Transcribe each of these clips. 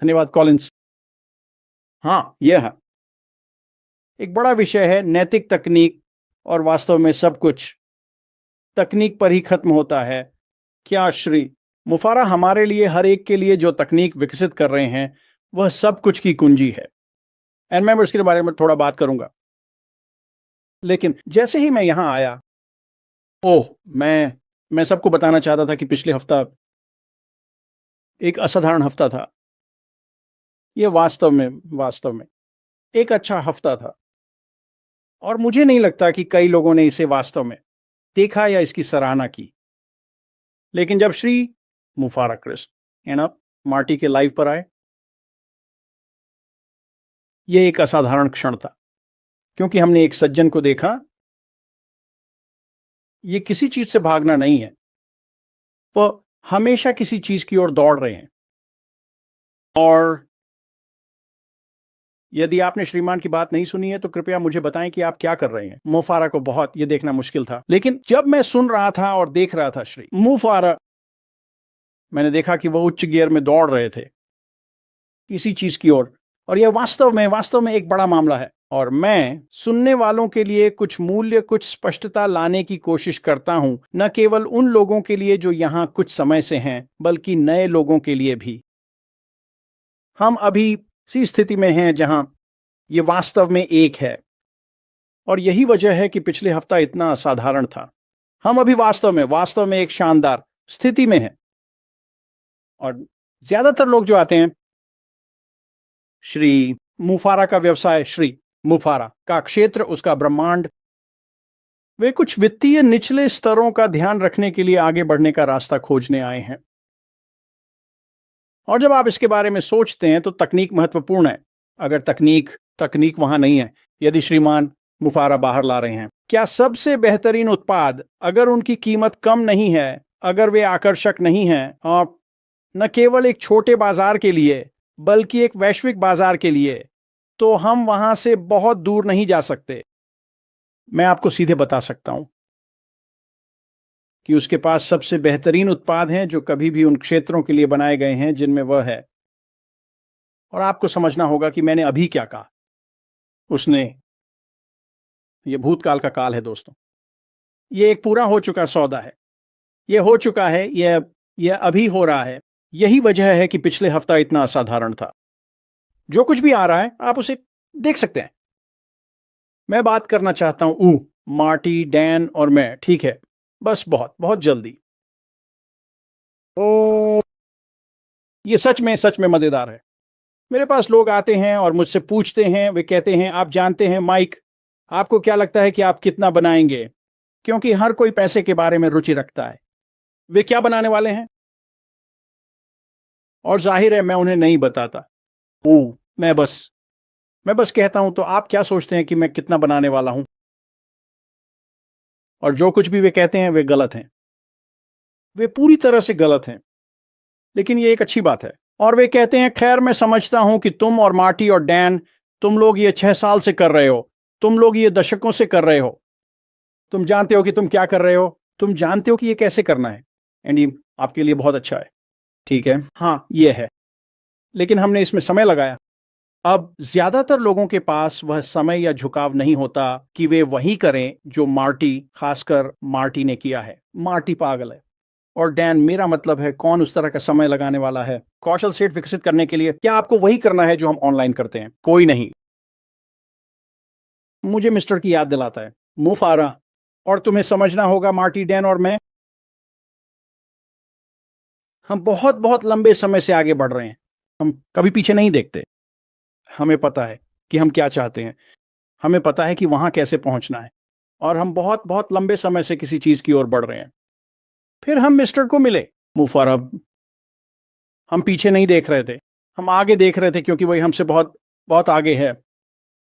धन्यवाद कॉलिंस। हाँ, यह है एक बड़ा विषय है, नैतिक तकनीक और वास्तव में सब कुछ तकनीक पर ही खत्म होता है। क्या श्री मुफारा हमारे लिए, हर एक के लिए जो तकनीक विकसित कर रहे हैं, वह सब कुछ की कुंजी है। एंड मैं इसके बारे में थोड़ा बात करूंगा, लेकिन जैसे ही मैं यहां आया, ओह, मैं सबको बताना चाहता था कि पिछले हफ्ता एक असाधारण हफ्ता था। यह वास्तव में एक अच्छा हफ्ता था, और मुझे नहीं लगता कि कई लोगों ने इसे वास्तव में देखा या इसकी सराहना की। लेकिन जब श्री मुफारा क्रिस है ना मार्टी के लाइव पर आए, यह एक असाधारण क्षण था, क्योंकि हमने एक सज्जन को देखा। ये किसी चीज से भागना नहीं है, वह हमेशा किसी चीज की ओर दौड़ रहे हैं। और यदि आपने श्रीमान की बात नहीं सुनी है तो कृपया मुझे बताएं कि आप क्या कर रहे हैं। मुफारा को बहुत यह देखना मुश्किल था, लेकिन जब मैं सुन रहा था और देख रहा था श्री मुफारा, मैंने देखा कि वह उच्च गियर में दौड़ रहे थे इसी चीज की ओर। और यह वास्तव में एक बड़ा मामला है। और मैं सुनने वालों के लिए कुछ मूल्य, कुछ स्पष्टता लाने की कोशिश करता हूं, न केवल उन लोगों के लिए जो यहां कुछ समय से हैं, बल्कि नए लोगों के लिए भी। हम अभी इसी स्थिति में हैं जहां यह वास्तव में एक है, और यही वजह है कि पिछले हफ्ता इतना असाधारण था। हम अभी वास्तव में एक शानदार स्थिति में हैं। और ज्यादातर लोग जो आते हैं, श्री मुफारा का व्यवसाय, श्री मुफारा का क्षेत्र, उसका ब्रह्मांड, वे कुछ वित्तीय निचले स्तरों का ध्यान रखने के लिए आगे बढ़ने का रास्ता खोजने आए हैं। और जब आप इसके बारे में सोचते हैं तो तकनीक महत्वपूर्ण है। अगर तकनीक वहां नहीं है, यदि श्रीमान मुफारा बाहर ला रहे हैं, क्या सबसे बेहतरीन उत्पाद, अगर उनकी कीमत कम नहीं है, अगर वे आकर्षक नहीं हैं, और न केवल एक छोटे बाजार के लिए बल्कि एक वैश्विक बाजार के लिए, तो हम वहां से बहुत दूर नहीं जा सकते। मैं आपको सीधे बता सकता हूं कि उसके पास सबसे बेहतरीन उत्पाद हैं जो कभी भी उन क्षेत्रों के लिए बनाए गए हैं जिनमें वह है। और आपको समझना होगा कि मैंने अभी क्या कहा। उसने, यह भूतकाल का काल है दोस्तों, यह एक पूरा हो चुका सौदा है। यह हो चुका है, यह अभी हो रहा है। यही वजह है कि पिछले हफ्ता इतना असाधारण था। जो कुछ भी आ रहा है आप उसे देख सकते हैं। मैं बात करना चाहता हूं मार्टी, डैन और मैं, ठीक है, बस बहुत बहुत जल्दी। ओ, ये सच में मजेदार है। मेरे पास लोग आते हैं और मुझसे पूछते हैं, वे कहते हैं, आप जानते हैं माइक, आपको क्या लगता है कि आप कितना बनाएंगे? क्योंकि हर कोई पैसे के बारे में रुचि रखता है। वे क्या बनाने वाले हैं? और जाहिर है मैं उन्हें नहीं बताता। ओ, मैं बस कहता हूं, तो आप क्या सोचते हैं कि मैं कितना बनाने वाला हूं? और जो कुछ भी वे कहते हैं वे गलत हैं। वे पूरी तरह से गलत हैं। लेकिन ये एक अच्छी बात है। और वे कहते हैं, खैर मैं समझता हूं कि तुम और मार्टी और डैन, तुम लोग ये 6 साल से कर रहे हो, तुम लोग ये दशकों से कर रहे हो, तुम जानते हो कि तुम क्या कर रहे हो, तुम जानते हो कि ये कैसे करना है, एंड ये आपके लिए बहुत अच्छा है। ठीक है, हाँ ये है, लेकिन हमने इसमें समय लगाया। अब ज्यादातर लोगों के पास वह समय या झुकाव नहीं होता कि वे वही करें जो मार्टी, खासकर मार्टी ने किया है। मार्टी पागल है। और डैन, मेरा मतलब है, कौन उस तरह का समय लगाने वाला है कौशल सेट विकसित करने के लिए? क्या आपको वही करना है जो हम ऑनलाइन करते हैं? कोई नहीं। मुझे मिस्टर की याद दिलाता है, मुफारा। और तुम्हें समझना होगा मार्टी, डैन और मैं, हम बहुत बहुत लंबे समय से आगे बढ़ रहे हैं। हम कभी पीछे नहीं देखते। हमें पता है कि हम क्या चाहते हैं, हमें पता है कि वहां कैसे पहुंचना है, और हम बहुत बहुत लंबे समय से किसी चीज की ओर बढ़ रहे हैं। फिर हम मिस्टर को मिले, मुफारा। हम पीछे नहीं देख रहे थे, हम आगे देख रहे थे, क्योंकि वही हमसे बहुत बहुत आगे है।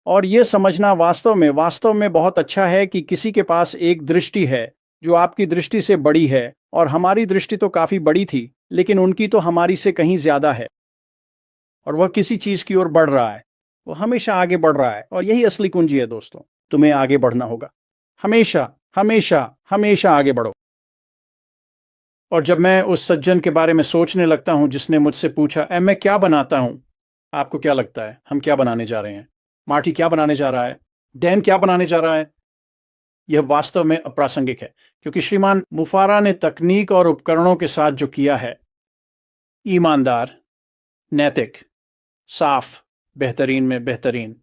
और यह समझना वास्तव में बहुत अच्छा है कि किसी के पास एक दृष्टि है जो आपकी दृष्टि से बड़ी है। और हमारी दृष्टि तो काफी बड़ी थी, लेकिन उनकी तो हमारी से कहीं ज्यादा है। और वह किसी चीज की ओर बढ़ रहा है, वो हमेशा आगे बढ़ रहा है। और यही असली कुंजी है दोस्तों, तुम्हें आगे बढ़ना होगा। हमेशा हमेशा हमेशा आगे बढ़ो। और जब मैं उस सज्जन के बारे में सोचने लगता हूं जिसने मुझसे पूछा, मैं क्या बनाता हूं? आपको क्या लगता है हम क्या बनाने जा रहे हैं? मार्टी क्या बनाने जा रहा है? डैन क्या बनाने जा रहा है? यह वास्तव में अप्रासंगिक है, क्योंकि श्रीमान मुफारा ने तकनीक और उपकरणों के साथ जो किया है, ईमानदार, नैतिक, साफ, बेहतरीन में बेहतरीन।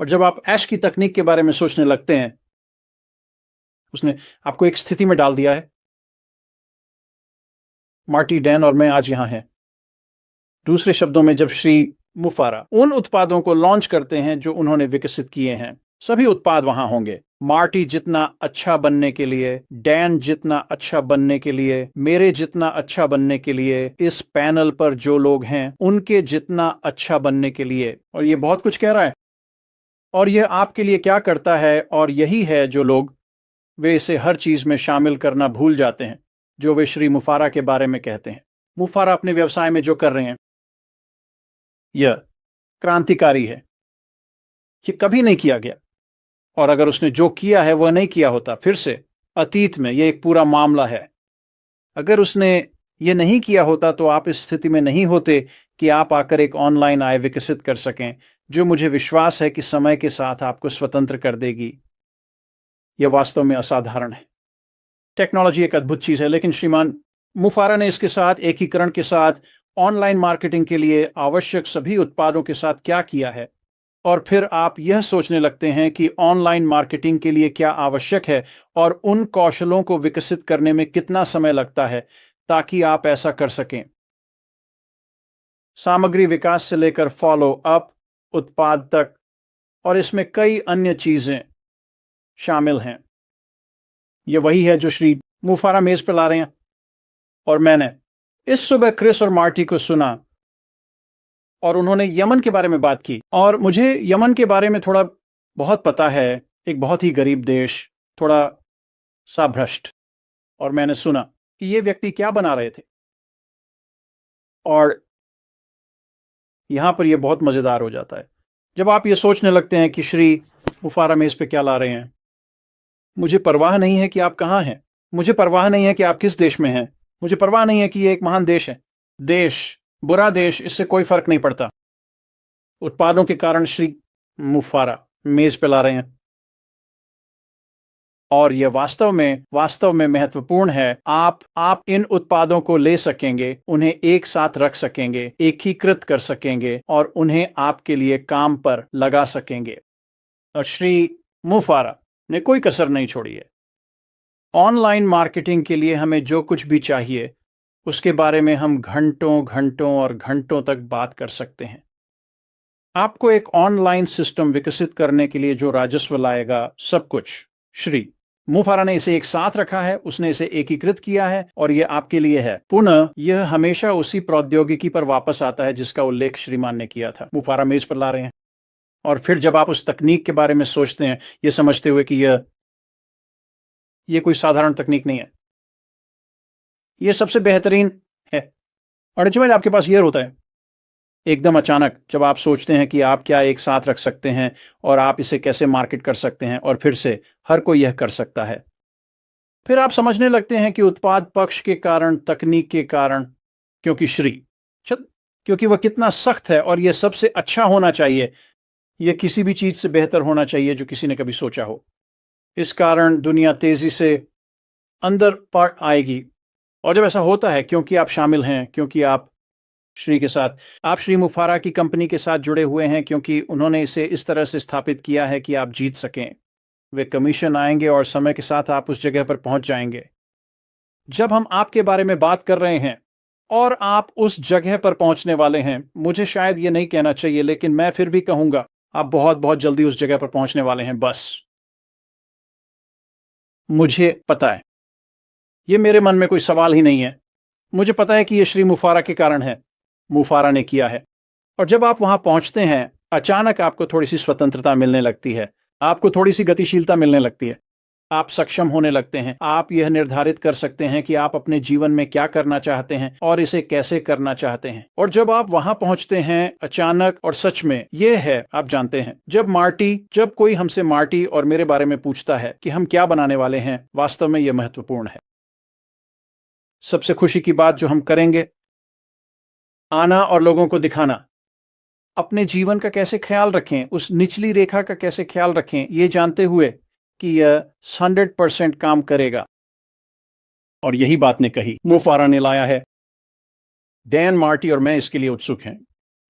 और जब आप ऐश की तकनीक के बारे में सोचने लगते हैं, उसने आपको एक स्थिति में डाल दिया है। मार्टी, डैन और मैं आज यहां हैं। दूसरे शब्दों में, जब श्री मुफारा उन उत्पादों को लॉन्च करते हैं जो उन्होंने विकसित किए हैं, सभी उत्पाद वहां होंगे। मार्टी जितना अच्छा बनने के लिए, डैन जितना अच्छा बनने के लिए, मेरे जितना अच्छा बनने के लिए, इस पैनल पर जो लोग हैं उनके जितना अच्छा बनने के लिए। और ये बहुत कुछ कह रहा है। और यह आपके लिए क्या करता है, और यही है जो लोग वे इसे हर चीज में शामिल करना भूल जाते हैं जो वे श्री मुफारा के बारे में कहते हैं। मुफारा अपने व्यवसाय में जो कर रहे हैं, यह क्रांतिकारी है। ये कभी नहीं किया गया। और अगर उसने जो किया है वह नहीं किया होता, फिर से अतीत में यह एक पूरा मामला है। अगर उसने यह नहीं किया होता तो आप इस स्थिति में नहीं होते कि आप आकर एक ऑनलाइन आय विकसित कर सकें, जो मुझे विश्वास है कि समय के साथ आपको स्वतंत्र कर देगी। यह वास्तव में असाधारण है। टेक्नोलॉजी एक अद्भुत चीज है, लेकिन श्रीमान मुफारा ने इसके साथ एकीकरण के साथ ऑनलाइन मार्केटिंग के लिए आवश्यक सभी उत्पादों के साथ क्या किया है। और फिर आप यह सोचने लगते हैं कि ऑनलाइन मार्केटिंग के लिए क्या आवश्यक है और उन कौशलों को विकसित करने में कितना समय लगता है ताकि आप ऐसा कर सकें। सामग्री विकास से लेकर फॉलो अप, उत्पाद तक, और इसमें कई अन्य चीजें शामिल हैं। यह वही है जो श्री मुफारा मेज पर ला रहे हैं। और मैंने इस सुबह क्रिस और मार्टी को सुना और उन्होंने यमन के बारे में बात की। और मुझे यमन के बारे में थोड़ा बहुत पता है। एक बहुत ही गरीब देश, थोड़ा सा भ्रष्ट। और मैंने सुना कि ये व्यक्ति क्या बना रहे थे। और यहां पर यह बहुत मजेदार हो जाता है जब आप ये सोचने लगते हैं कि श्री मुफारा मेज पे क्या ला रहे हैं। मुझे परवाह नहीं है कि आप कहां हैं। मुझे परवाह नहीं है कि आप किस देश में हैं। मुझे परवाह नहीं है कि यह एक महान देश है। देश, बुरा देश, इससे कोई फर्क नहीं पड़ता। उत्पादों के कारण श्री मुफारा मेज पे ला रहे हैं। और यह वास्तव में महत्वपूर्ण है। आप इन उत्पादों को ले सकेंगे, उन्हें एक साथ रख सकेंगे, एकीकृत कर सकेंगे और उन्हें आपके लिए काम पर लगा सकेंगे। और श्री मुफारा ने कोई कसर नहीं छोड़ी है। ऑनलाइन मार्केटिंग के लिए हमें जो कुछ भी चाहिए उसके बारे में हम घंटों घंटों और घंटों तक बात कर सकते हैं। आपको एक ऑनलाइन सिस्टम विकसित करने के लिए जो राजस्व लाएगा, सब कुछ श्री मुफारा ने इसे एक साथ रखा है, उसने इसे एकीकृत किया है और यह आपके लिए है। पुनः यह हमेशा उसी प्रौद्योगिकी पर वापस आता है जिसका उल्लेख श्रीमान ने किया था। मुफारा मेज पर ला रहे हैं। और फिर जब आप उस तकनीक के बारे में सोचते हैं, यह समझते हुए कि यह कोई साधारण तकनीक नहीं है, यह सबसे बेहतरीन है। और जब आपके पास यह होता है एकदम अचानक, जब आप सोचते हैं कि आप क्या एक साथ रख सकते हैं और आप इसे कैसे मार्केट कर सकते हैं, और फिर से हर कोई यह कर सकता है, फिर आप समझने लगते हैं कि उत्पाद पक्ष के कारण, तकनीक के कारण, क्योंकि वह कितना सख्त है और यह सबसे अच्छा होना चाहिए, यह किसी भी चीज से बेहतर होना चाहिए जो किसी ने कभी सोचा हो। इस कारण दुनिया तेजी से अंदर पड़ आएगी। और जब ऐसा होता है, क्योंकि आप शामिल हैं, क्योंकि आप श्री मुफारा की कंपनी के साथ जुड़े हुए हैं, क्योंकि उन्होंने इसे इस तरह से स्थापित किया है कि आप जीत सकें। वे कमीशन आएंगे और समय के साथ आप उस जगह पर पहुंच जाएंगे। जब हम आपके बारे में बात कर रहे हैं और आप उस जगह पर पहुंचने वाले हैं, मुझे शायद ये नहीं कहना चाहिए, लेकिन मैं फिर भी कहूंगा, आप बहुत बहुत जल्दी उस जगह पर पहुंचने वाले हैं। बस मुझे पता है, ये मेरे मन में कोई सवाल ही नहीं है। मुझे पता है कि यह श्री मुफारा के कारण है। मुफारा ने किया है। और जब आप वहां पहुंचते हैं, अचानक आपको थोड़ी सी स्वतंत्रता मिलने लगती है, आपको थोड़ी सी गतिशीलता मिलने लगती है, आप सक्षम होने लगते हैं। आप यह निर्धारित कर सकते हैं कि आप अपने जीवन में क्या करना चाहते हैं और इसे कैसे करना चाहते हैं। और जब आप वहां पहुंचते हैं, अचानक और सच में यह है, आप जानते हैं, जब कोई हमसे मार्टी और मेरे बारे में पूछता है कि हम क्या बनाने वाले हैं, वास्तव में यह महत्वपूर्ण है। सबसे खुशी की बात जो हम करेंगे, आना और लोगों को दिखाना। अपने जीवन का कैसे ख्याल रखें, उस निचली रेखा का कैसे ख्याल रखें, ये जानते हुए कि यह 100% काम करेगा। और यही बात ने कही, मो फारा ने लाया है। डैन, मार्टी और मैं इसके लिए उत्सुक हैं।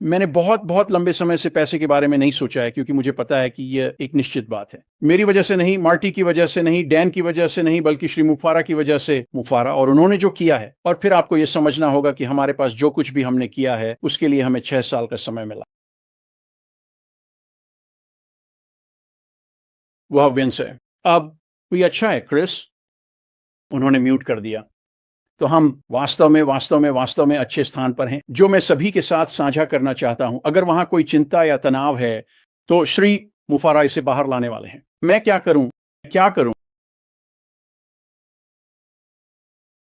मैंने बहुत बहुत लंबे समय से पैसे के बारे में नहीं सोचा है, क्योंकि मुझे पता है कि यह एक निश्चित बात है। मेरी वजह से नहीं, मार्टी की वजह से नहीं, डैन की वजह से नहीं, बल्कि श्री मुफारा की वजह से। मुफारा और उन्होंने जो किया है। और फिर आपको यह समझना होगा कि हमारे पास जो कुछ भी हमने किया है, उसके लिए हमें 6 साल का समय मिला। वह विंस है। अब ये अच्छा है क्रिस, उन्होंने म्यूट कर दिया। तो हम वास्तव में अच्छे स्थान पर हैं, जो मैं सभी के साथ साझा करना चाहता हूं। अगर वहां कोई चिंता या तनाव है, तो श्री मुफारा इसे बाहर लाने वाले हैं। मैं क्या करूं?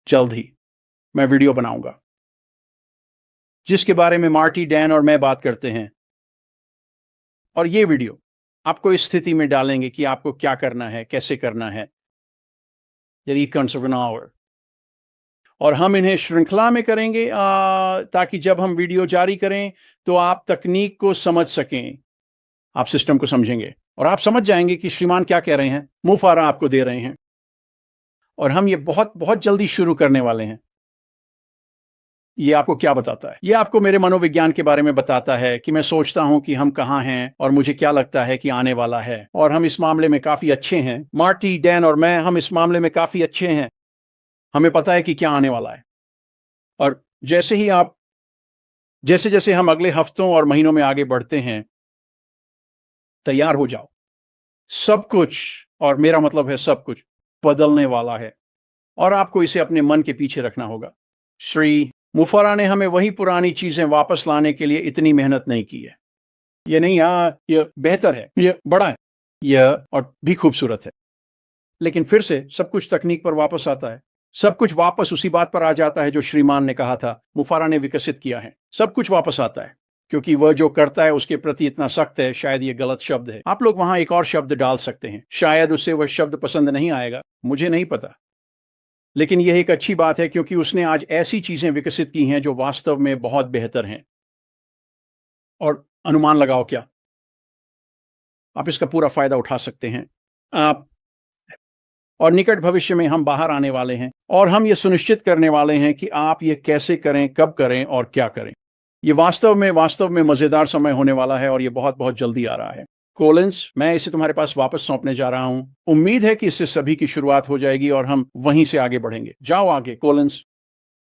जल्द ही मैं वीडियो बनाऊंगा, जिसके बारे में मार्टी, डैन और मैं बात करते हैं। और ये वीडियो आपको इस स्थिति में डालेंगे कि आपको क्या करना है, कैसे करना है। और हम इन्हें श्रृंखला में करेंगे, ताकि जब हम वीडियो जारी करें तो आप तकनीक को समझ सकें, आप सिस्टम को समझेंगे और आप समझ जाएंगे कि श्रीमान क्या कह रहे हैं, मुफारा आपको दे रहे हैं। और हम ये बहुत बहुत जल्दी शुरू करने वाले हैं। ये आपको क्या बताता है? ये आपको मेरे मनोविज्ञान के बारे में बताता है कि मैं सोचता हूं कि हम कहां हैं और मुझे क्या लगता है कि आने वाला है। और हम इस मामले में काफी अच्छे हैं। मार्टी, डैन और मैं, हम इस मामले में काफी अच्छे हैं। हमें पता है कि क्या आने वाला है। और जैसे जैसे हम अगले हफ्तों और महीनों में आगे बढ़ते हैं, तैयार हो जाओ। सब कुछ, और मेरा मतलब है सब कुछ, बदलने वाला है। और आपको इसे अपने मन के पीछे रखना होगा। श्री मुफारा ने हमें वही पुरानी चीजें वापस लाने के लिए इतनी मेहनत नहीं की है। ये नहीं, यह बेहतर है, यह बड़ा है, यह और भी खूबसूरत है। लेकिन फिर से सब कुछ तकनीक पर वापस आता है। सब कुछ वापस उसी बात पर आ जाता है जो श्रीमान ने कहा था, मुफारा ने विकसित किया है। सब कुछ वापस आता है, क्योंकि वह जो करता है उसके प्रति इतना सख्त है। शायद ये गलत शब्द है। आप लोग वहां एक और शब्द डाल सकते हैं। शायद उसे वह शब्द पसंद नहीं आएगा, मुझे नहीं पता। लेकिन यह एक अच्छी बात है, क्योंकि उसने आज ऐसी चीजें विकसित की हैं जो वास्तव में बहुत बेहतर हैं। और अनुमान लगाओ क्या? आप इसका पूरा फायदा उठा सकते हैं। आप और निकट भविष्य में हम बाहर आने वाले हैं, और हम ये सुनिश्चित करने वाले हैं कि आप ये कैसे करें, कब करें और क्या करें। ये वास्तव में मजेदार समय होने वाला है, और ये बहुत बहुत जल्दी आ रहा है। कोलिंस, मैं इसे तुम्हारे पास वापस सौंपने जा रहा हूं। उम्मीद है कि इससे सभी की शुरुआत हो जाएगी और हम वहीं से आगे बढ़ेंगे। जाओ आगे कोलिंस।